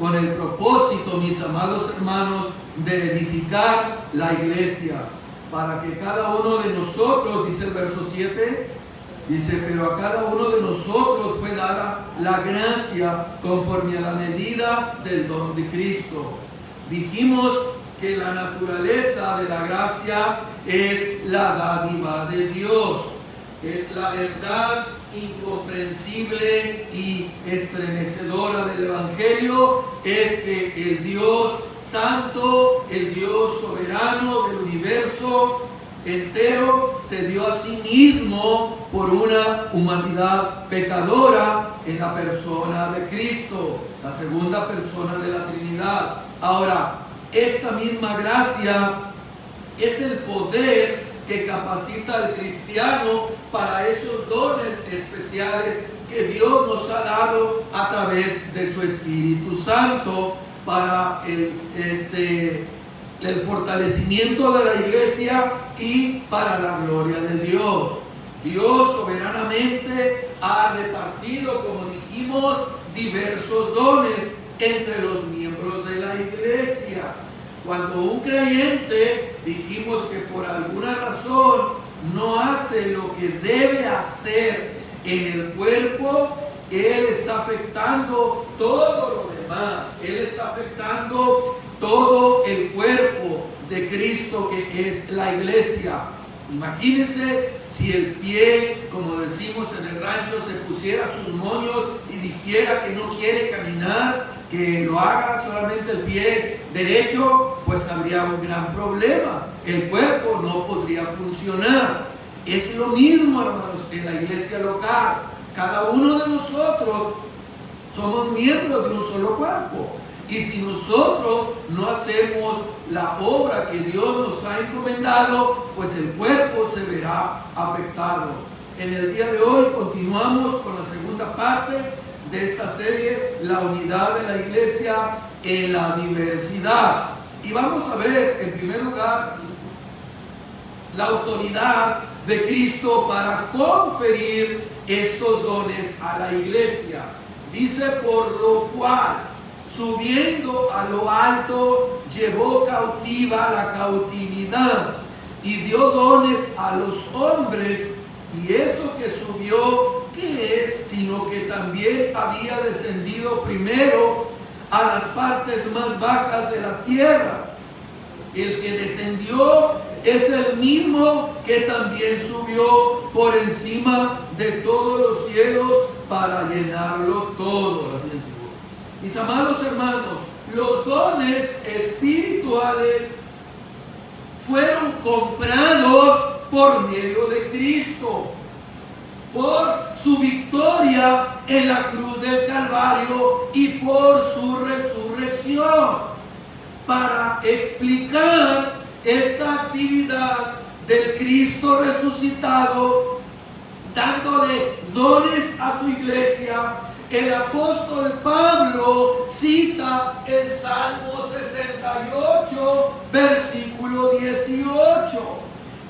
con el propósito, mis amados hermanos, de edificar la iglesia, para que cada uno de nosotros, dice el verso 7, dice, pero a cada uno de nosotros fue dada la gracia conforme a la medida del don de Cristo. Dijimos que la naturaleza de la gracia es la dádiva de Dios, es la verdad incomprensible y estremecedora del Evangelio, es que el Dios Santo, el Dios soberano del universo entero, se dio a sí mismo por una humanidad pecadora en la persona de Cristo, la segunda persona de la Trinidad. Ahora, esta misma gracia es el poder que capacita al cristiano para esos dones especiales que Dios nos ha dado a través de su Espíritu Santo para el fortalecimiento de la iglesia y para la gloria de Dios. Dios soberanamente ha repartido, como dijimos, diversos dones entre los miembros de la iglesia. Cuando un creyente, dijimos que por alguna razón no hace lo que debe hacer en el cuerpo, él está afectando todo lo demás. Él está afectando todo el cuerpo de Cristo, que es la iglesia. Imagínense si el pie, como decimos en el rancho, se pusiera sus moños y dijera que no quiere caminar, que lo haga solamente el pie derecho, pues habría un gran problema. El cuerpo no podría funcionar. Es lo mismo, hermanos, en la iglesia local. Cada uno de nosotros somos miembros de un solo cuerpo. Y si nosotros no hacemos la obra que Dios nos ha encomendado, pues el cuerpo se verá afectado. En el día de hoy continuamos con la segunda parte de esta serie, la unidad de la iglesia en la diversidad. Y vamos a ver, en primer lugar, la autoridad de Cristo para conferir estos dones a la iglesia. Dice, por lo cual, subiendo a lo alto, llevó cautiva la cautividad y dio dones a los hombres. Y eso que subió, ¿qué es? Sino que también había descendido primero a las partes más bajas de la tierra. El que descendió es el mismo que también subió por encima de todos los cielos para llenarlo todo. Mis amados hermanos, los dones espirituales fueron comprados por medio de Cristo, por su victoria en la cruz del Calvario y por su resurrección. Para explicar esta actividad del Cristo resucitado, dándole dones a su iglesia, el apóstol Pablo cita el Salmo 68, versículo 18.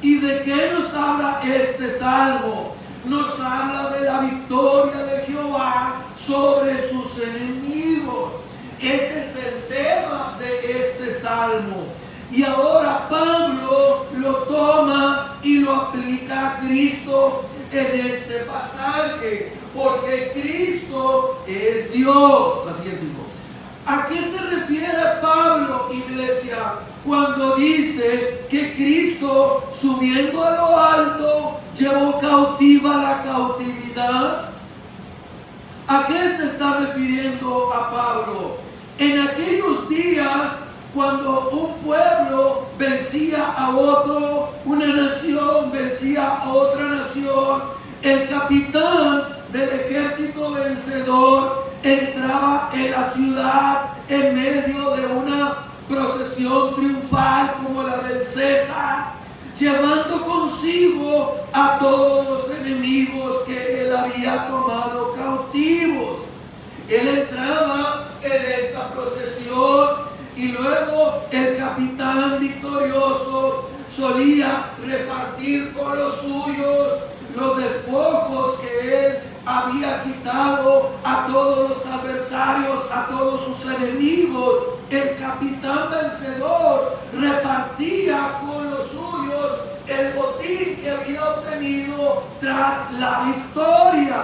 ¿Y de qué nos habla este salmo? Nos habla de la victoria de Jehová sobre sus enemigos. Ese es el tema de este salmo. Y ahora Pablo lo toma y lo aplica a Cristo en este pasaje, porque Cristo es Dios. La siguiente. ¿A qué se refiere Pablo, iglesia, cuando dice que Cristo, subiendo a lo alto, llevó cautiva la cautividad? ¿A qué se está refiriendo a Pablo? En aquellos días, cuando un pueblo vencía a otro, una nación vencía a otra nación, el capitán del ejército vencedor entraba en la ciudad en medio de una procesión triunfal como la del César, llevando consigo a todos los enemigos que él había tomado cautivos. Él entraba en esta procesión y luego el capitán victorioso solía repartir con los suyos los despojos que él había quitado a todos los adversarios, a todos sus enemigos, el capitán vencedor repartía con los suyos el botín que había obtenido tras la victoria.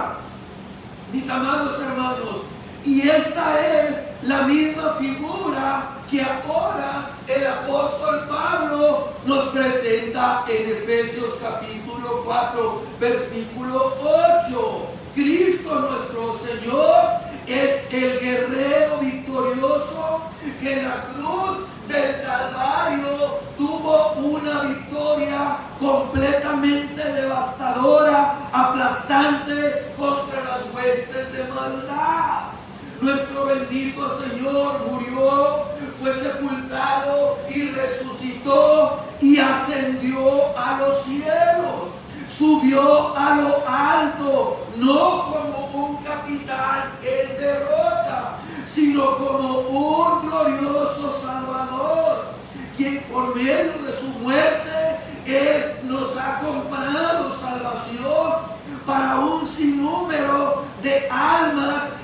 Mis amados hermanos, y esta es la misma figura que ahora el apóstol Pablo nos presenta en Efesios capítulo 4, versículo 8. Cristo nuestro Señor es el guerrero victorioso que en la cruz del Calvario tuvo una victoria completamente devastadora, aplastante contra las huestes de maldad. Nuestro bendito Señor murió, fue sepultado y resucitó y ascendió a los cielos. Subió a lo alto, no como un capitán en derrota, sino como un glorioso Salvador, quien por medio de su muerte, Él nos ha comprado salvación para un sinnúmero de almas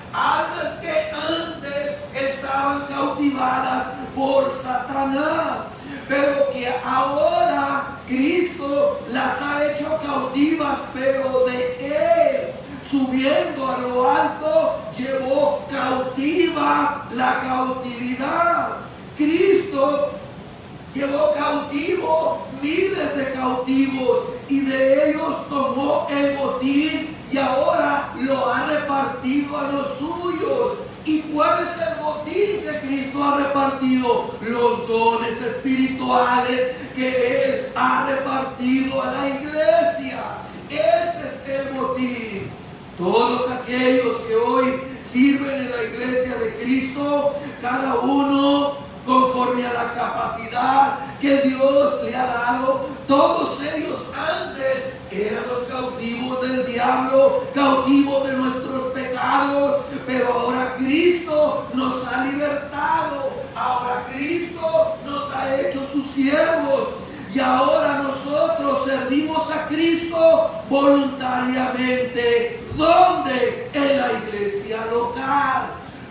que antes estaban cautivadas por Satanás, pero que ahora Cristo las ha hecho cautivas, pero de Él. Subiendo a lo alto, llevó cautiva la cautividad. Cristo llevó cautivo miles de cautivos y de ellos tomó el botín y ahora lo ha repartido a los suyos. ¿Y cuál es el botín que Cristo ha repartido? Los dones espirituales que Él ha repartido a la iglesia. Ese es el botín. Todos aquellos que hoy sirven en la iglesia de Cristo, cada uno conforme a la capacidad que Dios le ha dado, todos ellos antes eran los cautivos del diablo, cautivos de nuestros pecados, pero ahora Cristo nos ha libertado, ahora Cristo nos ha hecho sus siervos y ahora nosotros servimos a Cristo voluntariamente. ¿Dónde? En la iglesia local.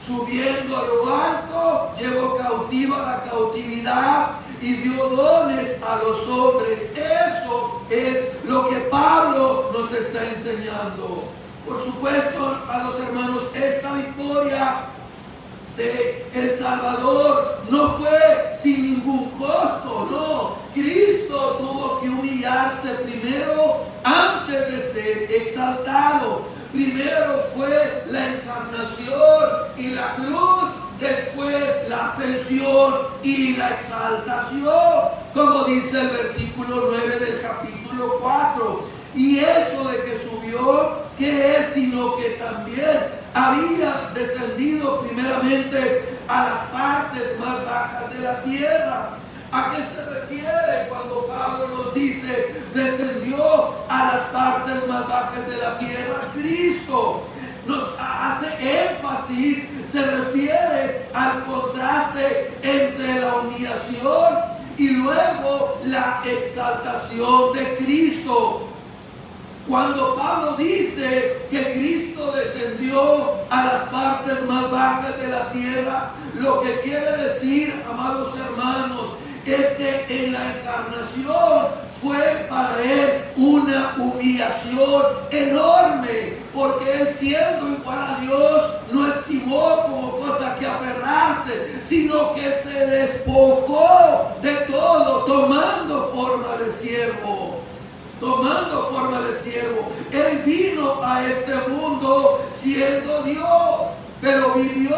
Subiendo a lo alto, llevó cautiva la cautividad y dio dones a los hombres. Eso es lo que Pablo nos está enseñando. Por supuesto, a los hermanos, esta victoria de El Salvador no fue sin ningún costo, no. Cristo tuvo que humillarse primero antes de ser exaltado. Primero fue la encarnación y la cruz, después la ascensión y la exaltación, como dice el versículo 9 del capítulo 4. Y eso de que subió, ¿qué es? Sino que también había descendido primeramente a las partes más bajas de la tierra. ¿A qué se refiere cuando Pablo nos dice descendió a las partes más bajas de la tierra? Cristo nos hace énfasis, se refiere al contraste entre la humillación y luego la exaltación de Cristo. Cuando Pablo dice que Cristo descendió a las partes más bajas de la tierra, lo que quiere decir, amados hermanos, es que en la encarnación fue para Él una humillación enorme, porque Él, siendo igual a Dios, no estimó como cosa que aferrarse, sino que se despojó de todo, tomando forma de siervo. Tomando forma de siervo. Él vino a este mundo siendo Dios, pero vivió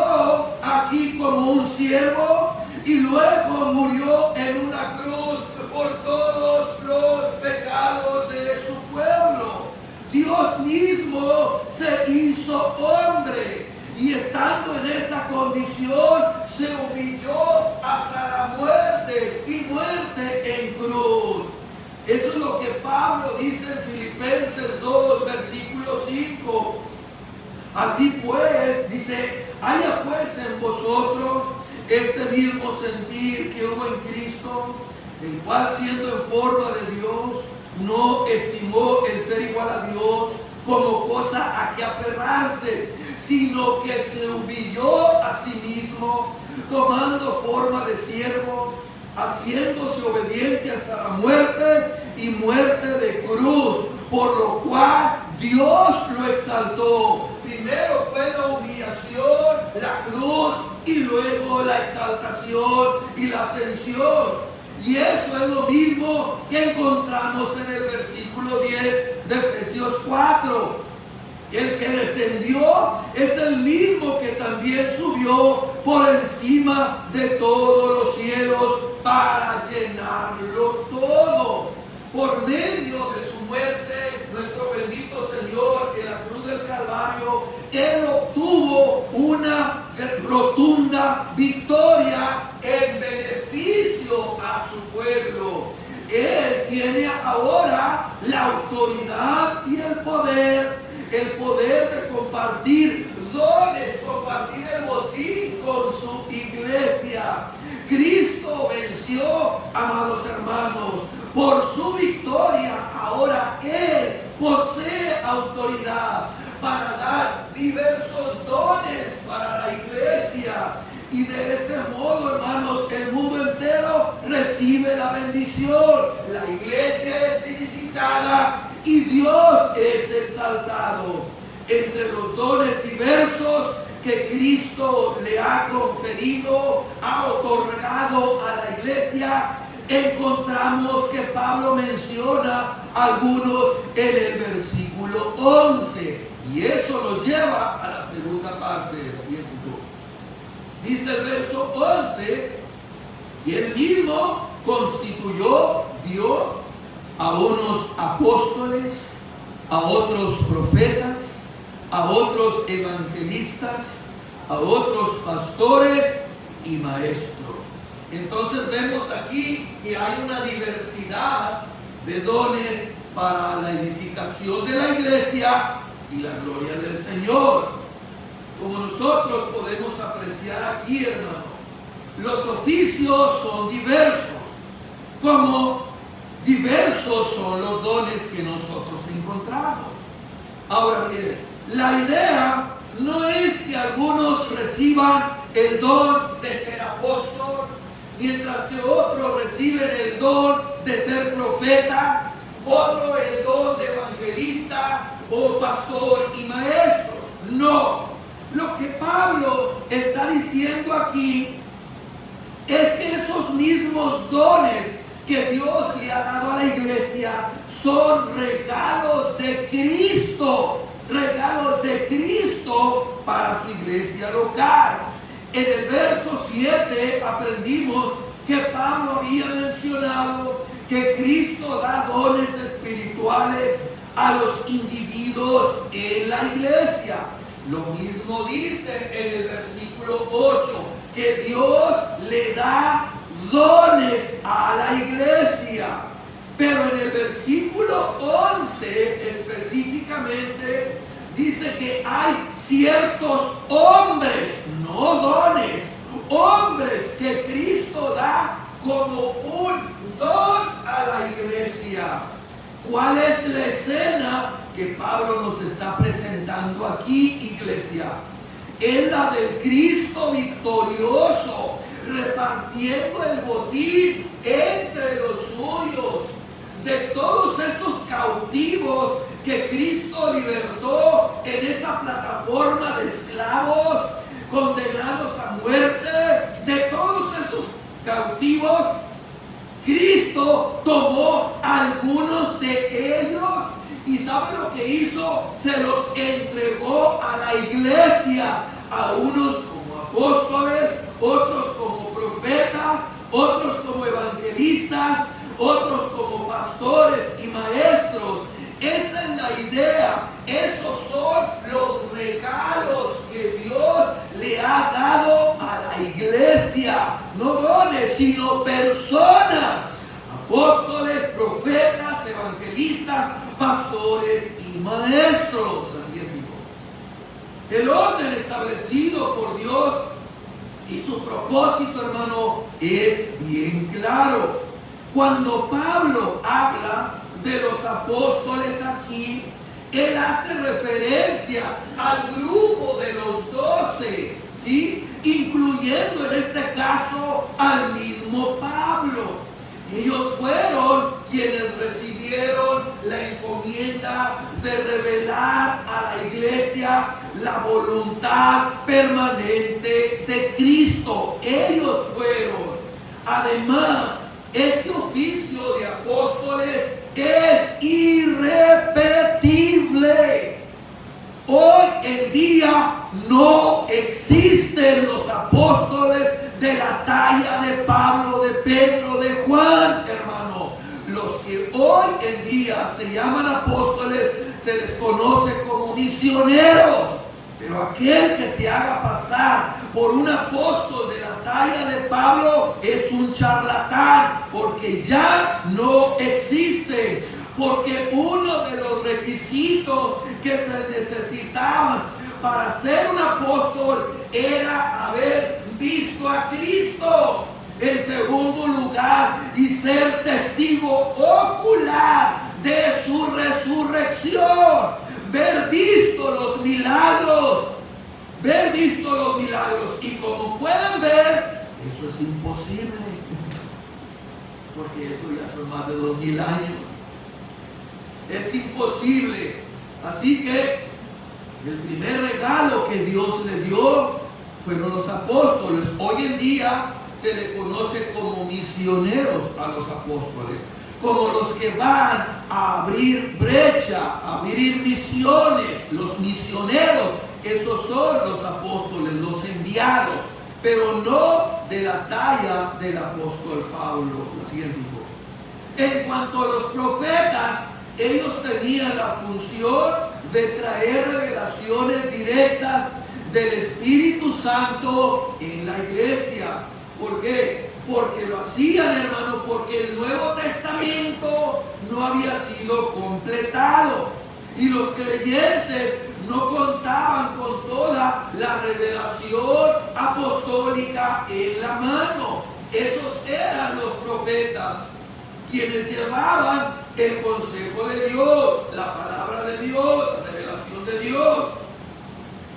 aquí como un siervo y luego murió en una cruz por todos los pecados de su pueblo. Dios mismo se hizo hombre y estando en esa condición se humilló hasta la muerte y muerte en cruz. Eso es lo que Pablo dice en Filipenses 2, versículo 5. Así pues, dice, haya pues en vosotros este mismo sentir que hubo en Cristo, el cual siendo en forma de Dios, no estimó el ser igual a Dios como cosa a que aferrarse, sino que se humilló a sí mismo, tomando forma de siervo, haciéndose obediente hasta la muerte y muerte de cruz, por lo cual Dios lo exaltó. Primero fue la humillación, la cruz, y luego la exaltación y la ascensión. Y eso es lo mismo que encontramos en el versículo 10 de Efesios 4. El que descendió es el mismo que también subió por encima de todos los cielos para llenarlo todo. Por medio de su muerte, nuestro bendito Señor en la cruz del Calvario, Él obtuvo una rotunda victoria en beneficio a su pueblo. Él tiene ahora la autoridad y el poder de compartir dones, compartir el botín con su iglesia. Cristo venció, amados hermanos, por su victoria. Ahora Él posee autoridad para dar diversos dones para la iglesia. Y de ese modo, hermanos, el mundo entero recibe la bendición. La iglesia es edificada y Dios es exaltado. Entre los dones diversos que Cristo le ha conferido, ha otorgado a la iglesia, encontramos que Pablo menciona algunos en el versículo 11. Y eso nos lleva a la segunda parte del tiempo. Dice el verso 11, y él mismo dio a unos apóstoles, a otros profetas, a otros evangelistas, a otros pastores y maestros. Entonces vemos aquí que hay una diversidad de dones para la edificación de la iglesia y la gloria del Señor. Como nosotros podemos apreciar aquí, hermano, los oficios son diversos, como diversos son los dones que nosotros encontramos. Ahora miren, la idea no es que algunos reciban el don de ser apóstol, mientras que otros reciben el don de ser profeta, otro el don de evangelista o pastor y maestros. No. Lo que Pablo está diciendo aquí es que esos mismos dones que Dios le ha dado a la iglesia son regalos de Cristo para su iglesia local. En el verso 7 aprendimos que Pablo había mencionado que Cristo da dones espirituales a los individuos en la iglesia. Lo mismo dice en el versículo 8, que Dios le da dones a la iglesia. Pero en el versículo 11 específicamente dice que hay ciertos hombres, no dones, hombres que Cristo da como un don a la iglesia. ¿Cuál es la escena que Pablo nos está presentando aquí, iglesia? Es la del Cristo victorioso, repartiendo el botín entre los suyos, de todos esos cautivos que Cristo libertó en esa plataforma de esclavos condenados a muerte. De todos esos cautivos, Cristo tomó algunos de ellos y ¿sabe lo que hizo? Se los entregó a la iglesia, a unos como apóstoles, otros como profetas, otros como evangelistas, otros como pastores y maestros. Esa es la idea. Esos son los regalos que Dios le ha dado a la iglesia. No dones, sino personas. Apóstoles, profetas, evangelistas, pastores y maestros. El orden establecido por Dios y su propósito, hermano, es bien claro. Cuando Pablo habla de los apóstoles aquí, él hace referencia al grupo de los 12, ¿sí? Incluyendo en este caso al mismo Pablo. Ellos fueron quienes recibieron la encomienda de revelar a la iglesia la voluntad permanente de Cristo. Ellos fueron. Además, este oficio de apóstoles es irrepetible. Hoy en día no existen los apóstoles de la talla de Pablo, de Pedro, de Juan, hermano. Los que hoy en día se llaman apóstoles se les conoce como misioneros. Pero aquel que se haga pasar por un apóstol de la talla de Pablo es un charlatán, porque ya no existe. Porque uno de los requisitos que se necesitaban para ser un apóstol era haber visto a Cristo. En segundo lugar, y ser testigo ocular de su resurrección. Ver visto los milagros. Y como pueden ver, eso es imposible. Porque eso ya son más de 2000 años. Es imposible. Así que el primer regalo que Dios le dio fueron los apóstoles. Hoy en día se le conoce como misioneros a los apóstoles, como los que van a abrir brecha, a abrir misiones. Los misioneros, esos son los apóstoles, los enviados, pero no de la talla del apóstol Pablo. La siguiente. En cuanto a los profetas, ellos tenían la función de traer revelaciones directas del Espíritu Santo en la iglesia. ¿Por qué? Porque lo hacían, hermano, porque el Nuevo Testamento no había sido completado y los creyentes no contaban con toda la revelación apostólica en la mano. Esos eran los profetas, quienes llevaban el consejo de Dios, la palabra de Dios, la revelación de Dios.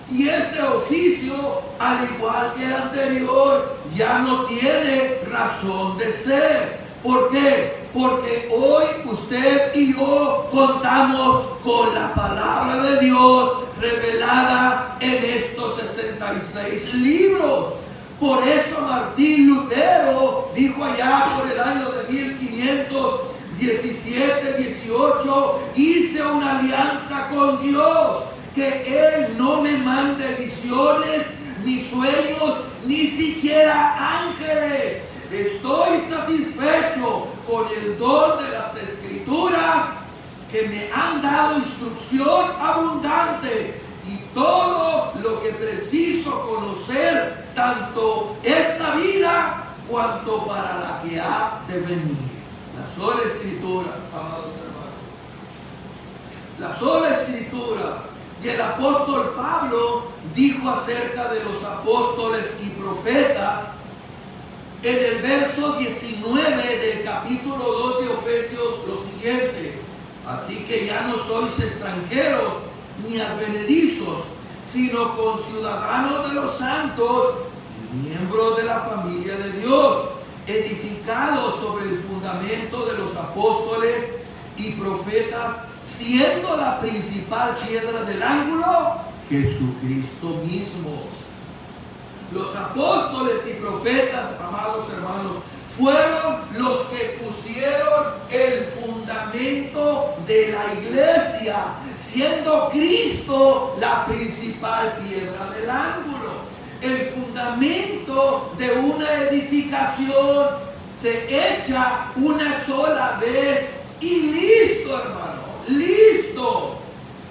Y este oficio, al igual que el anterior, ya no tiene razón de ser. ¿Por qué? Porque hoy usted y yo contamos con la palabra de Dios revelada en estos 66 libros. Por eso Martín Lutero dijo allá por el año de 1517-18, hice una alianza con Dios, que Él no me mande visiones, ni sueños, ni siquiera ángeles. Estoy satisfecho con el don de las Escrituras, que me han dado instrucción abundante y todo lo que preciso conocer, tanto esta vida cuanto para la que ha de venir. La sola Escritura, amados hermanos. La sola Escritura. Y el apóstol Pablo dijo acerca de los apóstoles y profetas en el verso 19 del capítulo 2 de Efesios lo siguiente: así que ya no sois extranjeros ni advenedizos, sino conciudadanos de los santos y miembros de la familia de Dios, edificados sobre el fundamento de los apóstoles y profetas, siendo la principal piedra del ángulo Jesucristo mismo. Los apóstoles y profetas, amados hermanos, fueron los que pusieron el fundamento de la iglesia, siendo Cristo la principal piedra del ángulo. El fundamento de una edificación se echa una sola vez y listo, hermano, listo.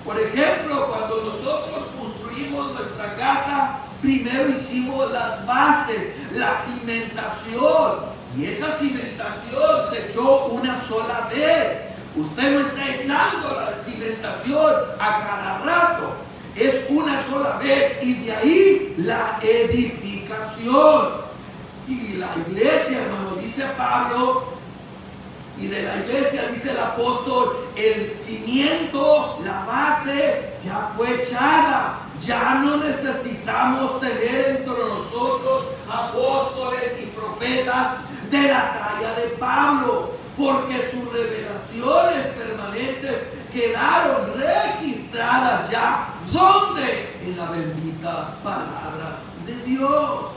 Por ejemplo, cuando nosotros construimos nuestra casa, primero hicimos las bases, la cimentación, y esa cimentación se echó una sola vez. Usted no está echando la cimentación a cada rato, es una sola vez, y de ahí la edificación. Y la iglesia, hermano, dice Pablo, y de la iglesia, dice el apóstol, el cimiento, la base ya fue echada. Ya no necesitamos tener entre nosotros apóstoles y profetas de la talla de Pablo, porque sus revelaciones permanentes quedaron registradas ya. ¿Dónde? En la bendita palabra de Dios.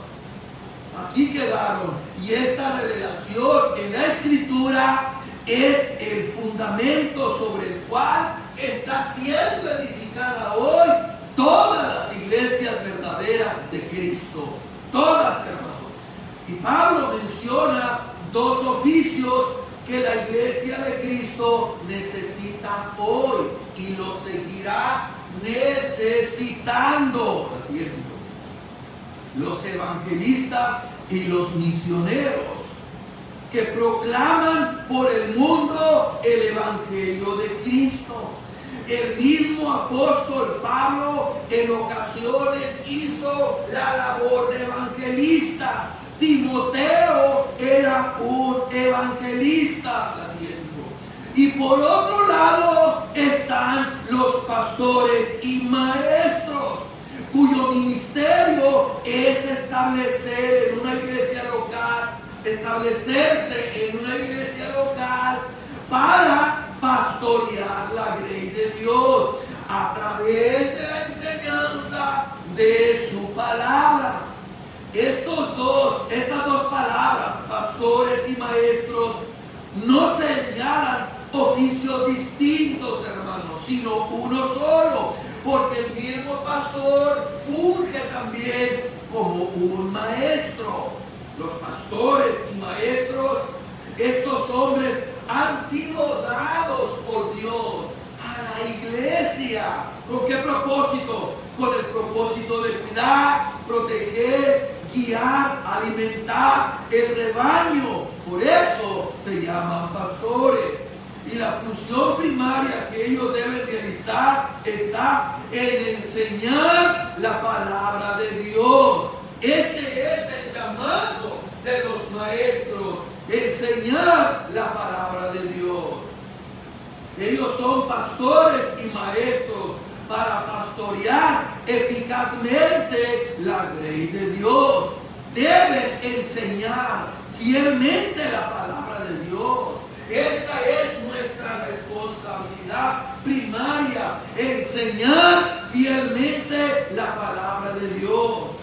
Aquí quedaron. Y esta revelación en la Escritura es el fundamento sobre el cual está siendo edificada hoy todas las iglesias verdaderas de Cristo. Todas, hermanos. Y Pablo menciona dos oficios que la iglesia de Cristo necesita hoy y lo seguirá necesitando. Así es, los evangelistas y los misioneros que proclaman por el mundo el evangelio de Cristo. El mismo apóstol Pablo en ocasiones hizo la labor de evangelista. Timoteo era un evangelista. Y por otro lado están los pastores y maestros, cuyo ministerio es establecerse en una iglesia local para pastorear la grey de Dios a través de la enseñanza de su palabra. Estas dos palabras, pastores y maestros, no señalan oficios distintos, hermanos, sino uno solo, porque el mismo pastor funge también como un maestro. Los pastores y maestros, estos hombres han sido dados por Dios a la iglesia. ¿Con qué propósito? Con el propósito de cuidar, proteger, guiar, alimentar el rebaño. Por eso se llaman pastores. Y la función primaria que ellos deben realizar está en enseñar la palabra de Dios. Ese es el llamado de los maestros, enseñar la palabra de Dios. Ellos son pastores y maestros para pastorear eficazmente la grey de Dios. Deben enseñar fielmente la palabra de Dios. Esta es nuestra responsabilidad primaria, enseñar fielmente la palabra de Dios.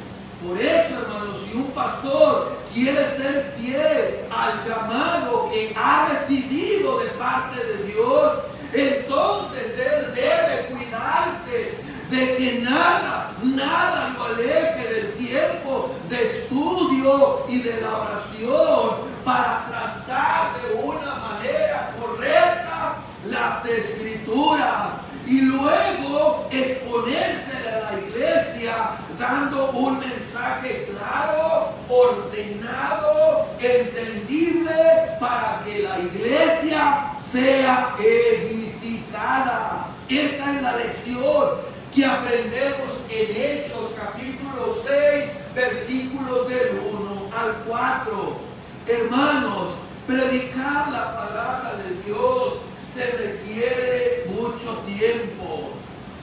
Por eso, hermanos, si un pastor quiere ser fiel al llamado que ha recibido de parte de Dios, entonces él debe cuidarse de que nada lo aleje del tiempo de estudio y de la oración para trazar de una manera correcta las escrituras y luego exponérsela a la iglesia dando un mensaje claro, ordenado, entendible para que la iglesia sea edificada. Esa es la lección que aprendemos en Hechos capítulo 6, versículos del 1 al 4. Hermanos, predicar la palabra de Dios se requiere mucho tiempo.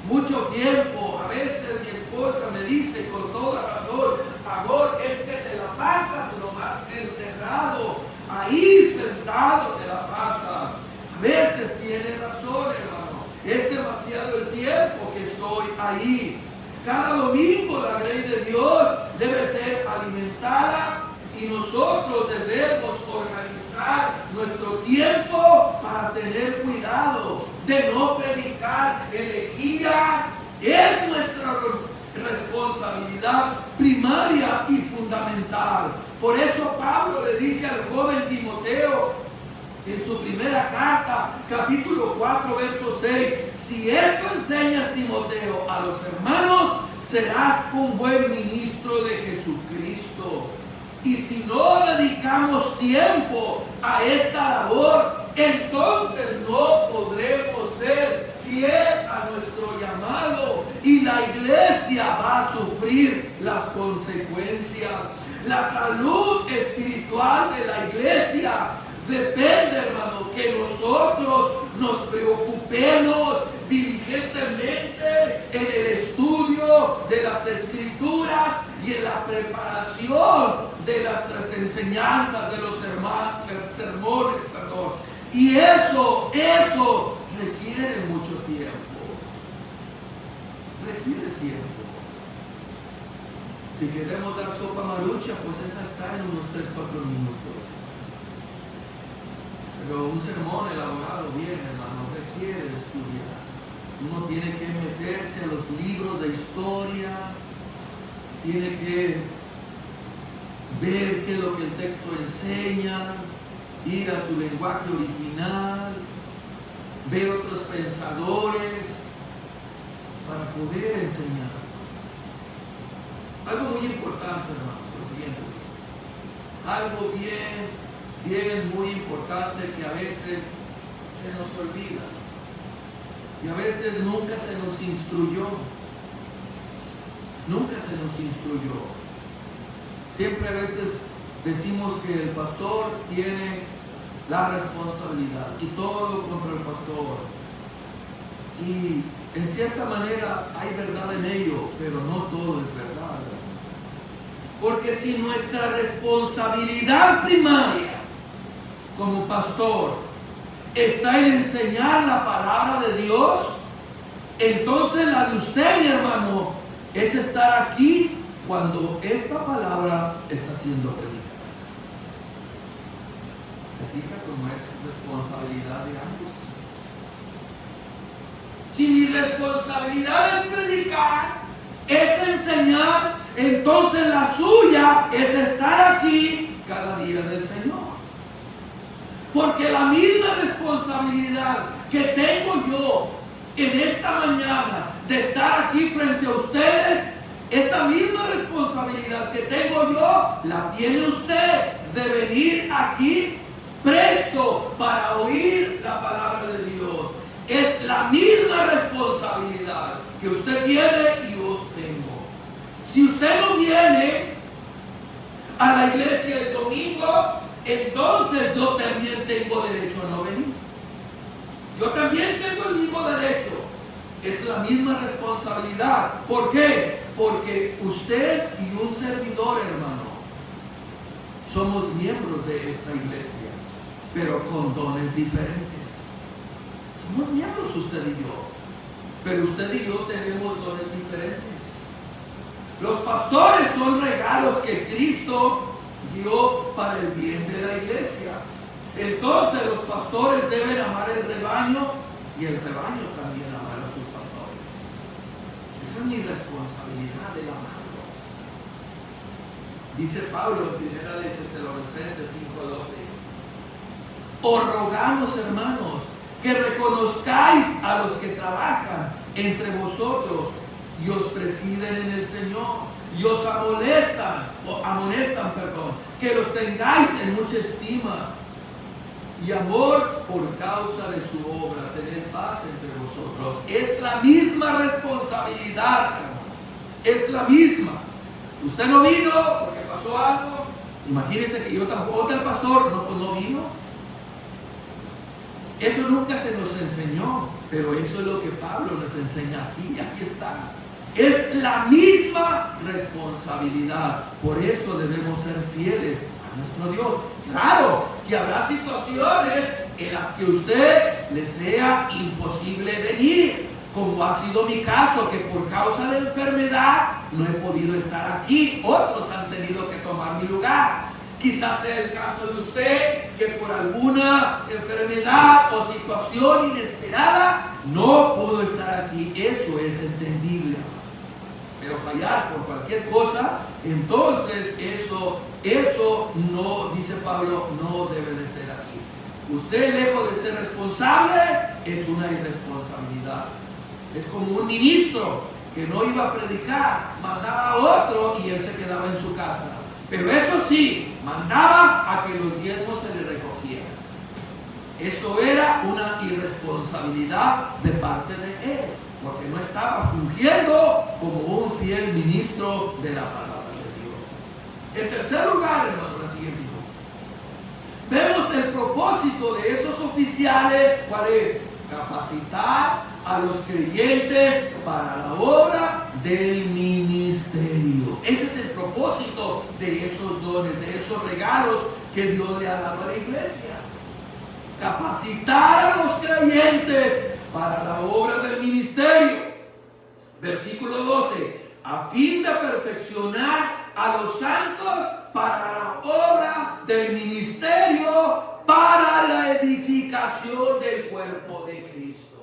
Mucho tiempo. A veces mi esposa me dice con toda razón: amor, es que te la pasas nomás encerrado, ahí sentado te la pasas. A veces tiene razón, hermano. Es demasiado el tiempo que estoy ahí. Cada domingo la grey de Dios debe ser alimentada y nosotros debemos organizar nuestro tiempo para tener cuidado de no predicar herejías. Es nuestra responsabilidad primaria y fundamental. Por eso Pablo le dice al joven Timoteo en su primera carta, capítulo 4, verso 6: si esto enseñas, Timoteo, a los hermanos, serás un buen ministro de Jesucristo. Y si no dedicamos tiempo a esta labor, entonces no podremos ser fiel a nuestro llamado y la iglesia va a sufrir las consecuencias. La salud espiritual de la iglesia Depende, hermano, que nosotros nos preocupemos diligentemente en el estudio de las Escrituras y en la preparación de las enseñanzas de los sermones, perdón. Y eso requiere mucho tiempo. Requiere tiempo. Si queremos dar sopa marucha, pues esa está en unos 3-4 minutos. Pero un sermón elaborado bien, hermano, requiere de estudiar. Uno tiene que meterse a los libros de historia, tiene que ver qué es lo que el texto enseña, ir a su lenguaje original, ver otros pensadores para poder enseñar. Algo muy importante, hermano, lo siguiente. Algo muy importante que a veces se nos olvida y a veces nunca se nos instruyó. Nunca se nos instruyó. Siempre a veces decimos que el pastor tiene la responsabilidad y todo contra el pastor. Y en cierta manera hay verdad en ello, pero no todo es verdad. Porque si nuestra responsabilidad primaria como pastor está en enseñar la palabra de Dios, entonces la de usted, mi hermano, es estar aquí cuando esta palabra está siendo predicada. ¿Se fija cómo es responsabilidad de ambos? Si mi responsabilidad es predicar, es enseñar, entonces la suya es estar aquí cada día del Señor. Porque la misma responsabilidad que tengo yo en esta mañana de estar aquí frente a ustedes, esa misma responsabilidad que tengo yo, la tiene usted de venir aquí presto para oír la palabra de Dios. Es la misma responsabilidad que usted tiene y yo tengo. Si usted no viene a la iglesia el domingo, entonces yo también tengo derecho a no venir. Yo también tengo el mismo derecho. Es la misma responsabilidad. ¿Por qué? Porque usted y un servidor, hermano, somos miembros de esta iglesia, pero con dones diferentes. Somos miembros usted y yo, pero usted y yo tenemos dones diferentes. Los pastores son regalos que Cristo dio para el bien de la iglesia. Entonces los pastores deben amar el rebaño y el rebaño también amar a sus pastores. Esa es mi responsabilidad de amarlos. Dice Pablo en 1 de Tesalonicenses 5:12: os rogamos, hermanos, que reconozcáis a los que trabajan entre vosotros y os presiden en el Señor y os amonestan, que los tengáis en mucha estima y amor por causa de su obra. Tened paz entre vosotros. Es la misma responsabilidad, hermano. Es la misma. Usted no vino porque pasó algo. Imagínense que yo tampoco, el pastor no vino. Eso nunca se nos enseñó, pero eso es lo que Pablo nos enseña aquí. Aquí está. Es la misma responsabilidad. Por eso debemos ser fieles a nuestro Dios. Claro que habrá situaciones en las que a usted le sea imposible venir, como ha sido mi caso, que por causa de enfermedad no he podido estar aquí. Otros han tenido que tomar mi lugar. Quizás sea el caso de usted, que por alguna enfermedad o situación inesperada no pudo estar aquí. Eso es entendible. Pero fallar por cualquier cosa, entonces eso no, dice Pablo, no debe de ser aquí. Usted, lejos de ser responsable, es una irresponsabilidad. Es como un ministro que no iba a predicar, mandaba a otro y él se quedaba en su casa. Pero eso sí, mandaba a que los diezmos se le recogieran. Eso era una irresponsabilidad de parte de él, porque no estaba fungiendo como un fiel ministro de la palabra de Dios. En tercer lugar, hermano, la siguiente. Vemos el propósito propósito de esos oficiales, ¿cuál es? Capacitar a los creyentes para la obra del ministerio. Ese es el propósito de esos dones, de esos regalos que Dios le ha dado a la iglesia. Capacitar a los creyentes para la obra del ministerio. Versículo 12. A fin de perfeccionar a los santos para la obra del ministerio, para la edificación del cuerpo de Cristo.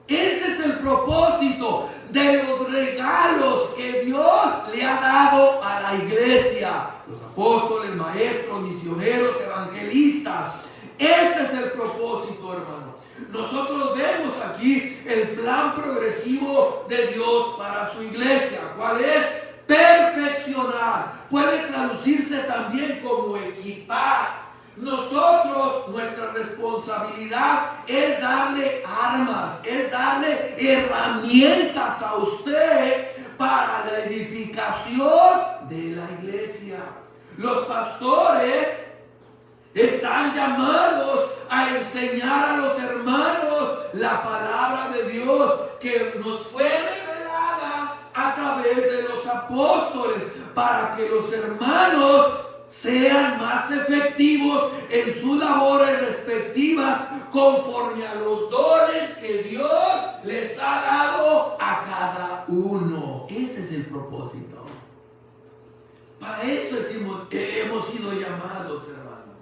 Ese es el propósito de los regalos que Dios le ha dado a la iglesia. Los apóstoles, maestros, misioneros, evangelistas. Ese es el propósito, hermano. Nosotros vemos aquí el plan progresivo de Dios para su iglesia. ¿Cuál es? Perfeccionar. Puede traducirse también como equipar. Nosotros, nuestra responsabilidad es darle armas, es darle herramientas a usted para la edificación de la iglesia. Los pastores están llamados a enseñar a los hermanos la palabra de Dios que nos fue revelada a través de los apóstoles, para que los hermanos sean más efectivos en sus labores respectivas conforme a los dones que Dios les ha dado a cada uno. Ese es el propósito. Para eso hemos sido llamados, hermanos.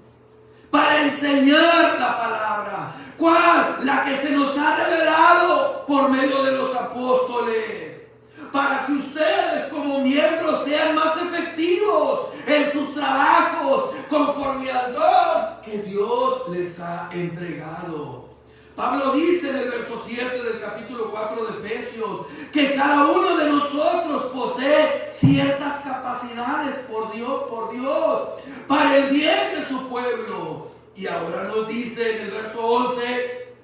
Para enseñar la palabra. ¿Cuál? La que se nos ha revelado por medio de los apóstoles. Para que ustedes como miembros sean más efectivos en sus trabajos conforme al don que Dios les ha entregado. Pablo dice en el verso 7 del capítulo 4 de Efesios que cada uno de nosotros posee ciertas capacidades por Dios para el bien de su pueblo. Y ahora nos dice en el verso 11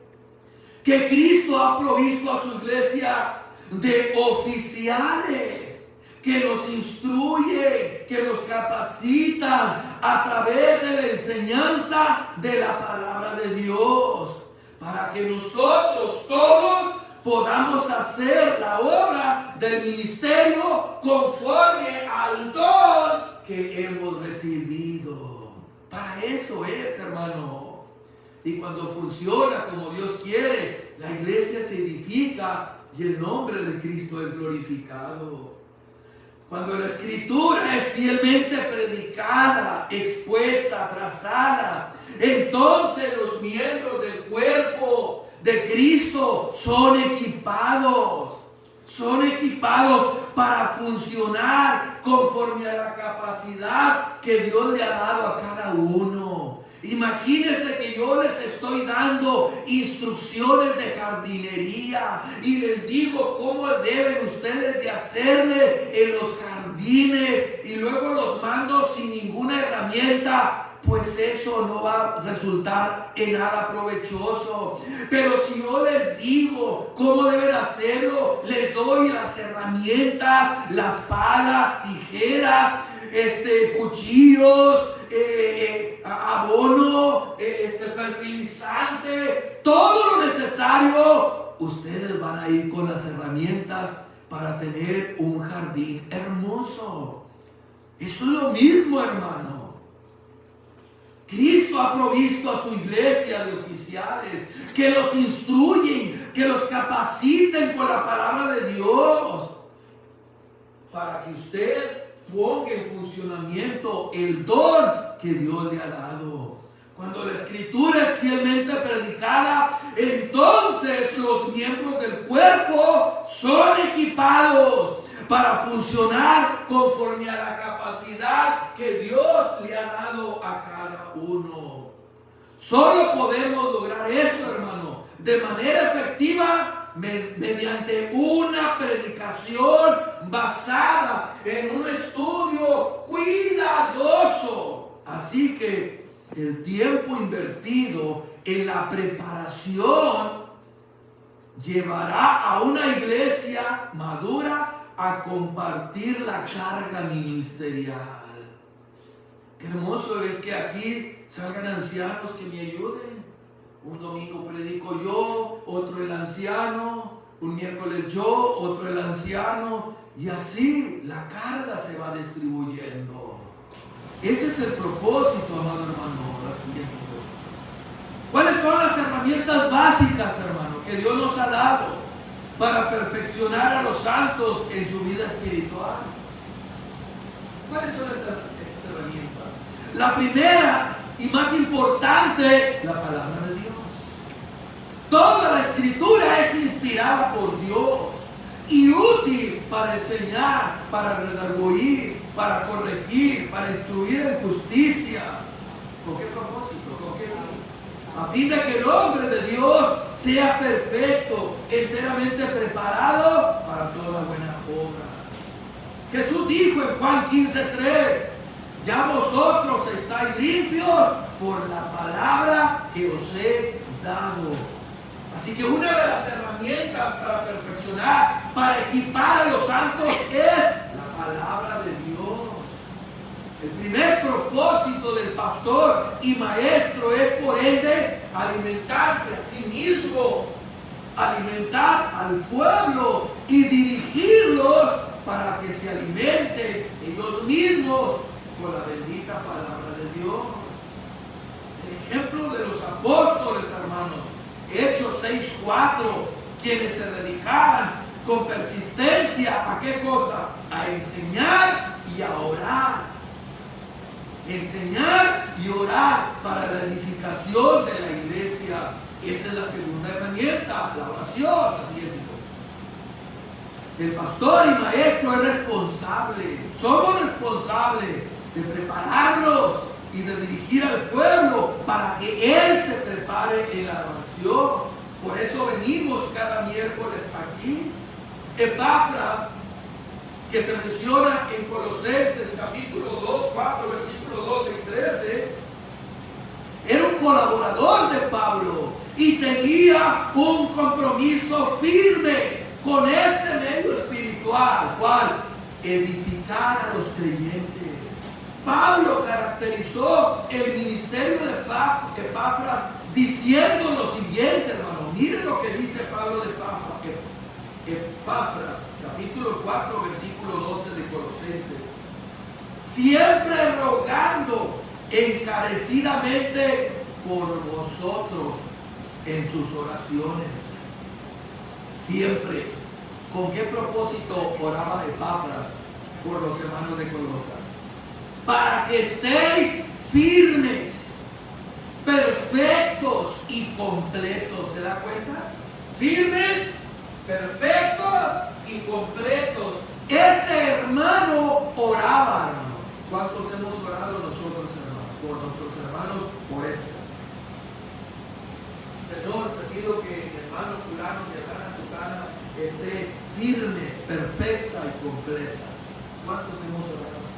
que Cristo ha provisto a su iglesia de oficiales que nos instruyen, que nos capacitan a través de la enseñanza de la palabra de Dios, para que nosotros todos podamos hacer la obra del ministerio conforme al don que hemos recibido. Para eso es, hermano. Y cuando funciona como Dios quiere, la iglesia se edifica y el nombre de Cristo es glorificado. Cuando la escritura es fielmente predicada, expuesta, trazada, entonces los miembros del cuerpo de Cristo son equipados para funcionar conforme a la capacidad que Dios le ha dado a cada uno. Imagínense que yo les estoy dando instrucciones de jardinería y les digo cómo deben ustedes de hacerle en los jardines y luego los mando sin ninguna herramienta. Pues eso no va a resultar en nada provechoso. Pero si yo les digo cómo deben hacerlo, les doy las herramientas, las palas, tijeras, cuchillos, abono, fertilizante, todo lo necesario, ustedes van a ir con las herramientas para tener un jardín hermoso. Eso es lo mismo, hermano. Cristo ha provisto a su iglesia de oficiales que los instruyen, que los capaciten con la palabra de Dios, para que usted ponga en funcionamiento el don que Dios le ha dado. Cuando la escritura es fielmente predicada, entonces los miembros del cuerpo son equipados para funcionar conforme a la capacidad que Dios le ha dado a cada uno. Solo podemos lograr eso, hermano, de manera efectiva, mediante una predicación basada en un estudio cuidadoso. Así que el tiempo invertido en la preparación llevará a una iglesia madura a compartir la carga ministerial. Qué hermoso es que aquí salgan ancianos que me ayuden. Un domingo predico yo, otro el anciano, un miércoles yo, otro el anciano, y así la carga se va distribuyendo. Ese es el propósito, amado hermano. ¿Cuáles son las herramientas básicas, hermano, que Dios nos ha dado para perfeccionar a los santos en su vida espiritual? ¿Cuáles son esas herramientas? La primera y más importante, la palabra de Dios. Toda la escritura es inspirada por Dios y útil para enseñar, para redarguir, para corregir, para instruir en justicia. ¿Con qué propósito? ¿Con qué fin? A fin de que el hombre de Dios sea perfecto, enteramente preparado para toda buena obra. Jesús dijo en Juan 15:3, ya vosotros estáis limpios por la palabra que os he dado. Así que una de las herramientas para perfeccionar, para equipar a los santos es la palabra de Dios. El primer propósito del pastor y maestro es, por ende, alimentarse a sí mismo, alimentar al pueblo y dirigirlos para que se alimenten ellos mismos con la bendita palabra de Dios. El ejemplo de los apóstoles, hermanos, Hechos 6:4, quienes se dedicaban con persistencia ¿a qué cosa? A enseñar y a orar. Enseñar y orar para la edificación de la iglesia. Esa es la segunda herramienta, la oración. La siguiente. El pastor y maestro es responsable. Somos responsables de prepararlos y de dirigir al pueblo para que él se prepare en la oración. Por eso venimos cada miércoles aquí. Epafras, que se menciona en Colosenses capítulo 2, 4, versículos 12 y 13, era un colaborador de Pablo y tenía un compromiso firme con este medio espiritual, ¿cuál? Edificar a los creyentes. Pablo caracterizó el ministerio de Epafras diciendo lo siguiente, hermano. Miren lo que dice Pablo de Epafras, capítulo 4, versículo 12 de Colosenses. Siempre rogando encarecidamente por vosotros en sus oraciones. Siempre. ¿Con qué propósito oraba Epafras por los hermanos de Colosas? Para que estéis firmes, perfectos y completos. ¿Se da cuenta? Firmes, perfectos y completos. Este hermano oraba, hermano. ¿Cuántos hemos orado nosotros, hermano? Por nuestros hermanos, por esto. Señor, te pido que mi hermano fulano, mi hermana sutana, esté firme, perfecta y completa. ¿Cuántos hemos orado así?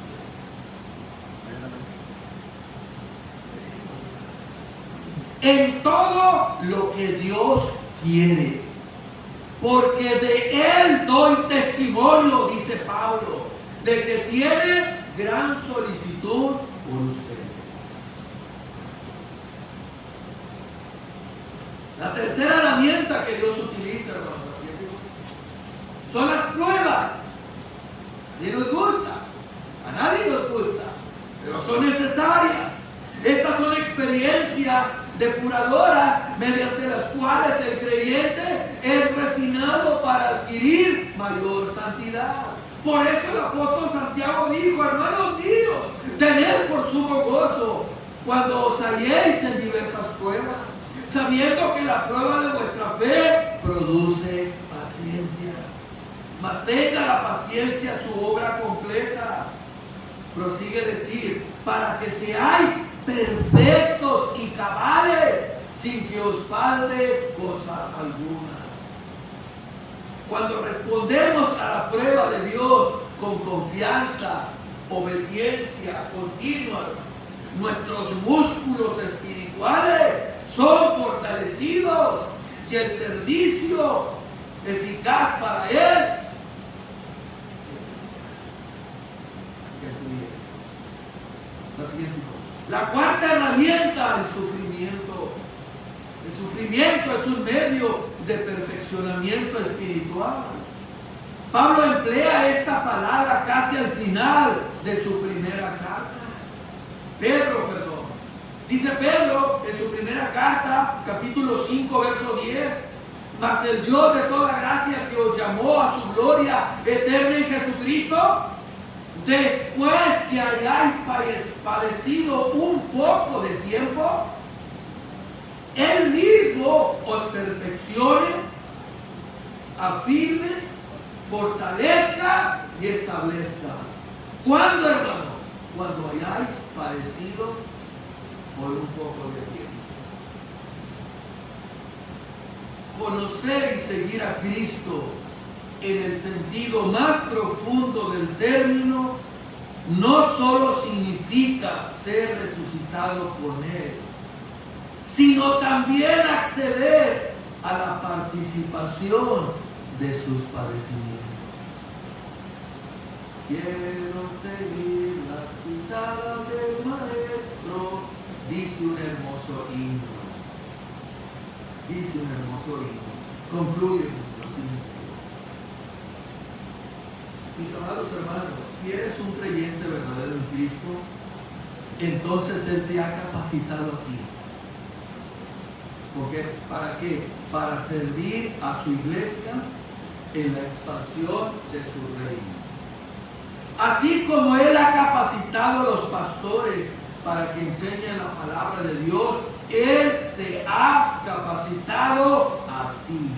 En todo lo que Dios quiere, porque de Él doy testimonio, dice Pablo, de que tiene gran solicitud por ustedes. La tercera herramienta que Dios utiliza, hermanos, son las pruebas. A nadie nos gusta, a nadie nos gusta, pero son necesarias. Estas son experiencias depuradoras mediante las cuales el creyente es refinado para adquirir mayor santidad. Por eso el apóstol Santiago dijo, hermanos míos, tened por sumo gozo cuando os halléis en diversas pruebas, sabiendo que la prueba de vuestra fe produce paciencia. Mas tenga la paciencia su obra completa. Prosigue decir, para que seáis perfectos y cabales, sin que os falte cosa alguna. Cuando respondemos a la prueba de Dios con confianza, obediencia continua, nuestros músculos espirituales son fortalecidos y el servicio eficaz para Él la siguiente. La cuarta herramienta sufrimiento es un medio de perfeccionamiento espiritual. Pablo emplea esta palabra casi al final de su primera carta. Dice Pedro en su primera carta, capítulo 5, verso 10, mas el Dios de toda gracia que os llamó a su gloria eterna en Jesucristo, después que hayáis padecido un poco de tiempo, Él mismo os perfeccione, afirme, fortalezca y establezca. ¿Cuándo, hermano? Cuando hayáis padecido por un poco de tiempo. Conocer y seguir a Cristo en el sentido más profundo del término no solo significa ser resucitado con Él, sino también acceder a la participación de sus padecimientos. Quiero seguir las pisadas del Maestro, dice un hermoso himno. Concluye lo siguiente. Mis amados hermanos, si eres un creyente verdadero en Cristo, entonces Él te ha capacitado a ti. ¿Por qué? ¿Para qué? Para servir a su iglesia en la expansión de su reino. Así como Él ha capacitado a los pastores para que enseñen la palabra de Dios, Él te ha capacitado a ti.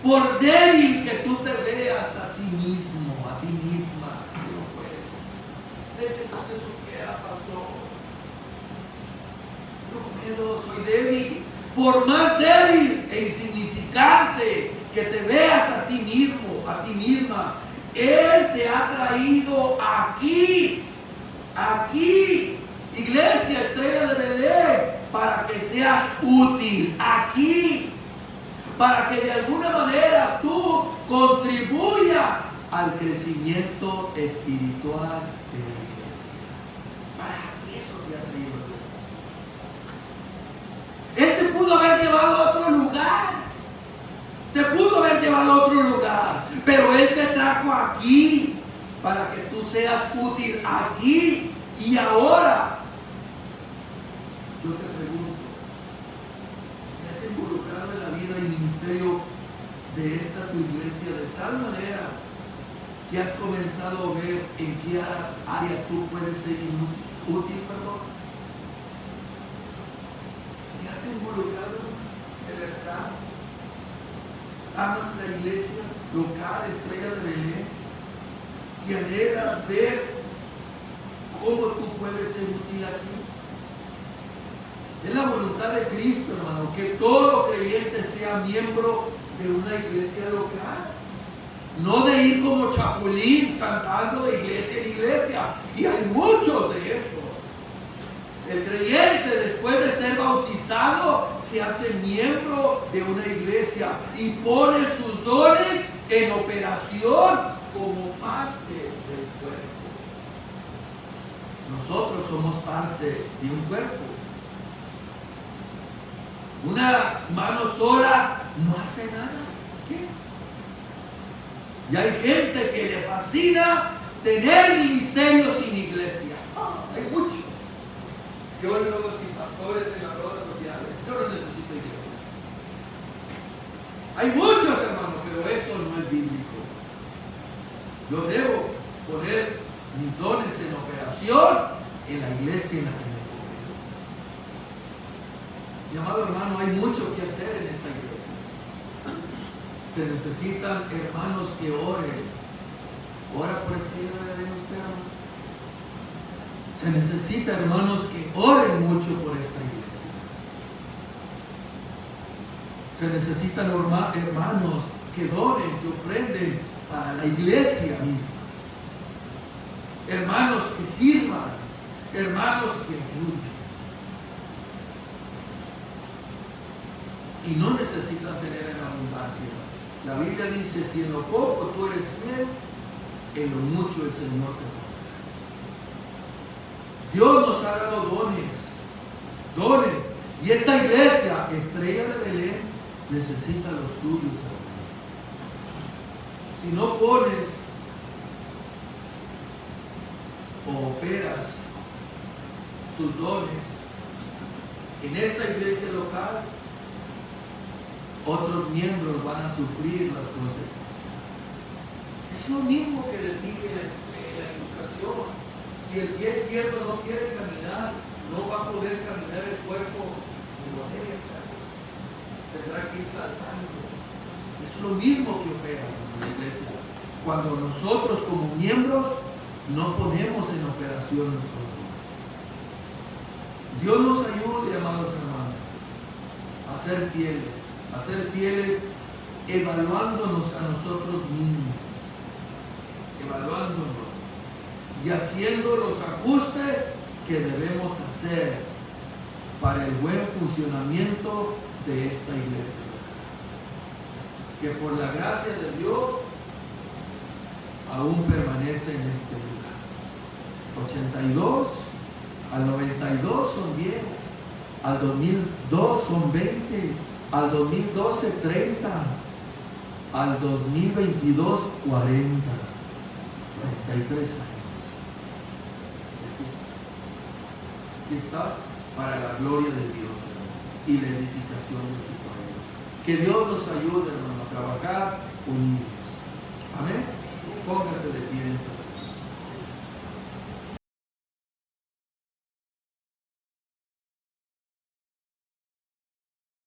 Por débil que tú te veas a ti mismo, a ti misma, yo no puedo. Desde eso te supiera, pastor. No puedo, soy débil. Por más débil e insignificante que te veas a ti mismo, a ti misma, Él te ha traído aquí, Iglesia Estrella de Belén, para que seas útil aquí, para que de alguna manera tú contribuyas al crecimiento espiritual de la iglesia. Para eso te ha traído Dios. Él te pudo haber llevado a otro lugar, pero Él te trajo aquí para que tú seas útil aquí y ahora. Yo te pregunto, ¿te has involucrado en la vida y ministerio de esta tu iglesia de tal manera que has comenzado a ver en qué área tú puedes ser útil, perdón? ¿Te has involucrado de verdad? ¿Amas la iglesia local, Estrella de Belén? ¿Y anhelas ver cómo tú puedes ser útil aquí? Es la voluntad de Cristo, hermano, que todo creyente sea miembro de una iglesia local. No de ir como chapulín saltando de iglesia en iglesia. Y hay muchos de esos. El creyente, después de ser bautizado, se hace miembro de una iglesia y pone sus dones en operación como parte del cuerpo. Nosotros somos parte de un cuerpo. Una mano sola no hace nada. ¿Qué? Y hay gente que le fascina tener ministerio sin iglesia. Hay muchos. Yo luego sin pastores en las redes sociales. Yo no necesito iglesia. Hay muchos, hermanos, pero eso no es bíblico. Yo debo poner mis dones en operación en la iglesia en la que me congreso. Mi amado hermano, hay mucho que hacer en esta iglesia. Se necesitan hermanos que oren. Ora por esta iglesia de usted, hermano. Se necesita hermanos que oren mucho por esta iglesia. Se necesitan hermanos que donen, que ofrenden para la iglesia misma. Hermanos que sirvan, hermanos que ayuden. Y no necesitan tener en abundancia. La Biblia dice, si en lo poco tú eres fiel, en lo mucho el Señor te pondrá. Dios nos ha dado dones Y esta iglesia, Estrella de Belén, necesita los tuyos, hermano. Si no pones o operas tus dones en esta iglesia local, otros miembros van a sufrir las consecuencias. Es lo mismo que les dije en la ilustración. Si el pie izquierdo no quiere caminar, no va a poder caminar el cuerpo como debe ser. Tendrá que ir saltando. Es lo mismo que opera en la iglesia. Cuando nosotros como miembros no ponemos en operación nuestros dones. Dios nos ayude, amados hermanos, a ser fieles evaluándonos a nosotros mismos, evaluándonos y haciendo los ajustes que debemos hacer para el buen funcionamiento de esta iglesia. Que por la gracia de Dios aún permanece en este lugar. 82 al 92 son 10, al 2002 son 20, al 2012 30, al 2022 40, 43 años. Aquí está para la gloria de Dios y la edificación de su pueblo. Que Dios nos ayude, hermanos.